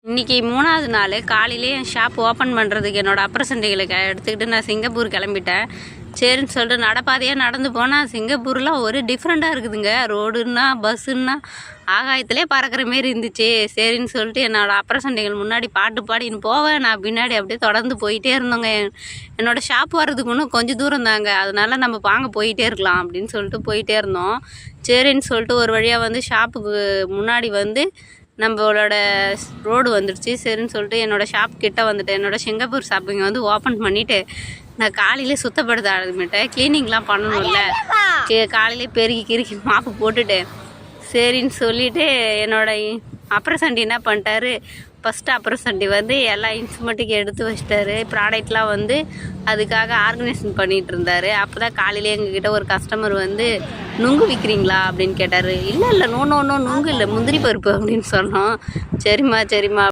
இன்றைக்கி 3வது நாள் காலையிலே என் ஷாப் ஓப்பன் பண்ணுறதுக்கு என்னோடய அப்ரசண்டைகளை எடுத்துக்கிட்டு நான் சிங்கப்பூர் கிளம்பிட்டேன். சரின்னு சொல்லிட்டு நடப்பாதையாக நடந்து போனால் சிங்கப்பூர்லாம் ஒரு டிஃப்ரெண்ட்டாக இருக்குதுங்க. ரோடுன்னா பஸ்ஸுன்னா ஆகாயத்திலே பறக்கிற மாரி இருந்துச்சு. சரின்னு சொல்லிட்டு என்னோடய அப்ரசண்டைகள் முன்னாடி பாட்டு பாடின்னு போவேன், நான் பின்னாடி அப்படியே தொடர்ந்து போயிட்டே இருந்தோங்க. என்னோடய ஷாப் வர்றதுக்கு இன்னும் கொஞ்சம் தூரம் தாங்க, அதனால நம்ம வாங்க போயிட்டே இருக்கலாம் அப்படின்னு சொல்லிட்டு போயிட்டே இருந்தோம். சரின்னு சொல்லிட்டு ஒரு வழியாக வந்து ஷாப்புக்கு முன்னாடி வந்து நம்மளோட ரோடு வந்துடுச்சு. சரின்னு சொல்லிட்டு என்னோடய ஷாப் கிட்டே வந்துட்டேன். என்னோடய சிங்கப்பூர் ஷாப்பிங் வந்து ஓப்பன் பண்ணிவிட்டு நான் காலையிலே சுத்தப்படுத்த ஆரம்பிட்டேன். க்ளீனிங்லாம் பண்ணணும்ல, காலையிலே பெருக்கி கிறுக்கி மாப்பு போட்டுட்டு சரின்னு சொல்லிவிட்டு என்னோடய அப்ரசண்டி என்ன பண்ணிட்டாரு, ஃபஸ்ட்டு அப்ரசண்டி வந்து எல்லா இன்ஸ்ட்ருமெண்ட்டுக்கு எடுத்து வச்சிட்டாரு. ப்ராடக்ட்லாம் வந்து அதுக்காக ஆர்கனைசேஷன் பண்ணிகிட்டு இருந்தார். அப்போ தான் காலையிலே எங்ககிட்ட ஒரு கஸ்டமர் வந்து நுங்கு விற்கிறீங்களா அப்படின்னு கேட்டார். இல்லை நோ நுங்கு இல்லை, முந்திரி பருப்பு அப்படின்னு சொன்னோம். சரிம்மா